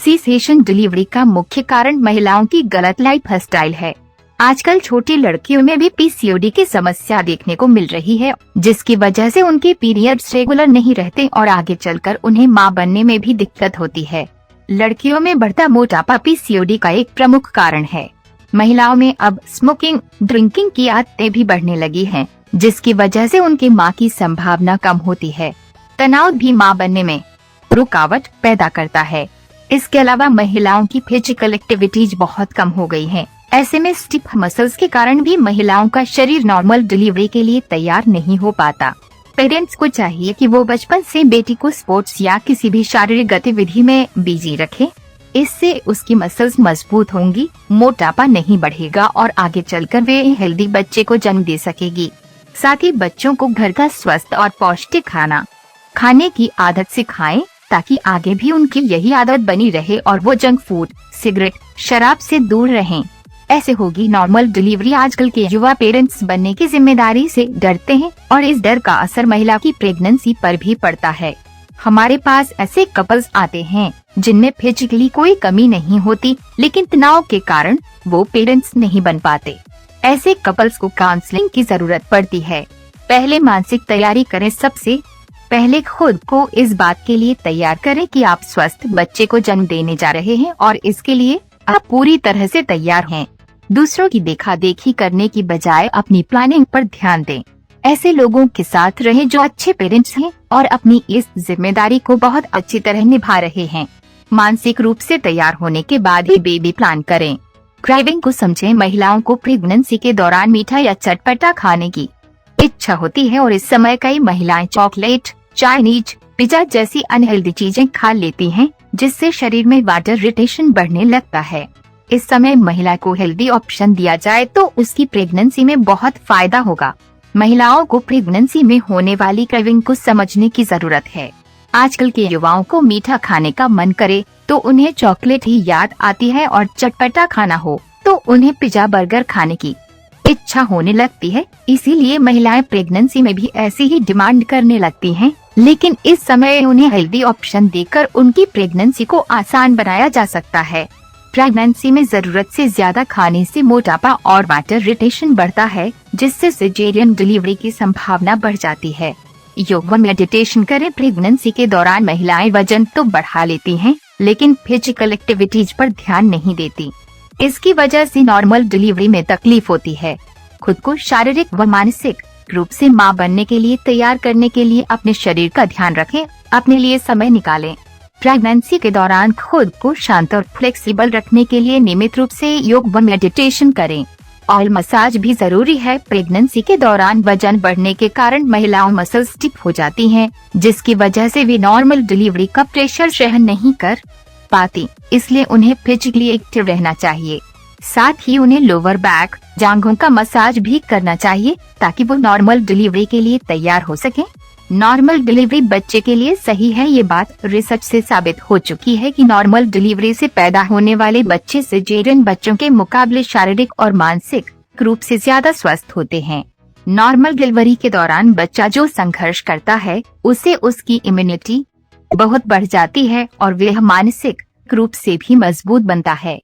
C section delivery का मुख्य कारण महिलाओं की गलत लाइफ स्टाइल है। आजकल छोटी लड़कियों में भी पीसीओडी की समस्या देखने को मिल रही है, जिसकी वजह से उनके पीरियड्स रेगुलर नहीं रहते और आगे चलकर उन्हें मां बनने में भी दिक्कत होती है। लड़कियों में बढ़ता मोटापा पीसीओडी का एक प्रमुख कारण है। महिलाओं में अब स्मोकिंग, ड्रिंकिंग की आदतें भी बढ़ने लगी हैं, जिसकी वजह से उनके मां की संभावना कम होती है। तनाव भी मां बनने में रुकावट पैदा करता है। इसके अलावा महिलाओं की फिजिकल एक्टिविटीज बहुत कम हो गई हैं। ऐसे में स्टिफ मसल्स के कारण भी महिलाओं का शरीर नॉर्मल डिलीवरी के लिए तैयार नहीं हो पाता। पेरेंट्स को चाहिए कि वो बचपन से बेटी को स्पोर्ट्स या किसी भी शारीरिक गतिविधि में बिजी रखें। इससे उसकी मसल्स मजबूत होंगी, मोटापा नहीं बढ़ेगा और आगे चलकर वे हेल्दी बच्चे को जन्म दे सकेगी। साथ ही बच्चों को घर का स्वस्थ और पौष्टिक खाना खाने की आदत सिखाएं, ताकि आगे भी उनकी यही आदत बनी रहे और वो जंक फूड, सिगरेट, शराब से दूर रहें। ऐसे होगी नॉर्मल डिलीवरी। आजकल के युवा पेरेंट्स बनने की जिम्मेदारी से डरते हैं और इस डर का असर महिला की प्रेगनेंसी पर भी पड़ता है। हमारे पास ऐसे कपल्स आते हैं जिनमें फिजिकली कोई कमी नहीं होती, लेकिन तनाव के कारण वो पेरेंट्स नहीं बन पाते। ऐसे कपल्स को काउंसलिंग की जरूरत पड़ती है। पहले मानसिक तैयारी करें। सबसे पहले खुद को इस बात के लिए तैयार करें कि आप स्वस्थ बच्चे को जन्म देने जा रहे हैं और इसके लिए आप पूरी तरह से तैयार हैं। दूसरों की देखा देखी करने की बजाय अपनी प्लानिंग पर ध्यान दें। ऐसे लोगों के साथ रहें जो अच्छे पेरेंट्स हैं और अपनी इस जिम्मेदारी को बहुत अच्छी तरह निभा रहे हैं। मानसिक रूप से तैयार होने के बाद ही बेबी प्लान करें। क्रेविंग को समझें। महिलाओं को प्रेगनेंसी के दौरान मीठा या चटपटा खाने की इच्छा होती है और इस समय कई महिलाएं चॉकलेट, चाइनीज, पिज्जा जैसी अनहेल्दी चीजें खा लेती हैं, जिससे शरीर में वाटर रिटेशन बढ़ने लगता है। इस समय महिला को हेल्दी ऑप्शन दिया जाए तो उसकी प्रेगनेंसी में बहुत फायदा होगा। महिलाओं को प्रेगनेंसी में होने वाली क्रेविंग को समझने की जरूरत है। आजकल के युवाओं को मीठा खाने का मन करे तो उन्हें चॉकलेट ही याद आती है और चटपटा खाना हो तो उन्हें पिज्जा, बर्गर खाने की इच्छा होने लगती है। इसीलिए महिलाएं प्रेगनेंसी में भी ऐसी ही डिमांड करने लगती हैं, लेकिन इस समय उन्हें हेल्दी ऑप्शन देकर उनकी प्रेगनेंसी को आसान बनाया जा सकता है। प्रेगनेंसी में जरूरत से ज्यादा खाने से मोटापा और वाटर रिटेशन बढ़ता है, जिससे सिजेरियन डिलीवरी की संभावना बढ़ जाती है। योग व मेडिटेशन करें। प्रेगनेंसी के दौरान महिलाएं वजन तो बढ़ा लेती हैं, लेकिन फिजिकल एक्टिविटीज पर ध्यान नहीं देती। इसकी वजह से नॉर्मल डिलीवरी में तकलीफ होती है। खुद को शारीरिक व मानसिक रूप से मां बनने के लिए तैयार करने के लिए अपने शरीर का ध्यान रखें, अपने लिए समय निकालें। प्रेगनेंसी के दौरान खुद को शांत और फ्लेक्सिबल रखने के लिए नियमित रूप से योग व मेडिटेशन करें। ऑयल मसाज भी जरूरी है। प्रेगनेंसी के दौरान वजन बढ़ने के कारण महिलाओं मसल स्टिफ हो जाती हैं, जिसकी वजह से वे नॉर्मल डिलीवरी का प्रेशर सहन नहीं कर पाती। इसलिए उन्हें फिजिकली एक्टिव रहना चाहिए। साथ ही उन्हें लोअर बैक, जांघों का मसाज भी करना चाहिए, ताकि वो नॉर्मल डिलीवरी के लिए तैयार हो सके। नॉर्मल डिलीवरी बच्चे के लिए सही है। ये बात रिसर्च से साबित हो चुकी है कि नॉर्मल डिलीवरी से पैदा होने वाले बच्चे सिजेरियन बच्चों के मुकाबले शारीरिक और मानसिक रूप से ज्यादा स्वस्थ होते हैं। नॉर्मल डिलीवरी के दौरान बच्चा जो संघर्ष करता है, उससे उसकी इम्यूनिटी बहुत बढ़ जाती है और वह मानसिक रूप से भी मजबूत बनता है।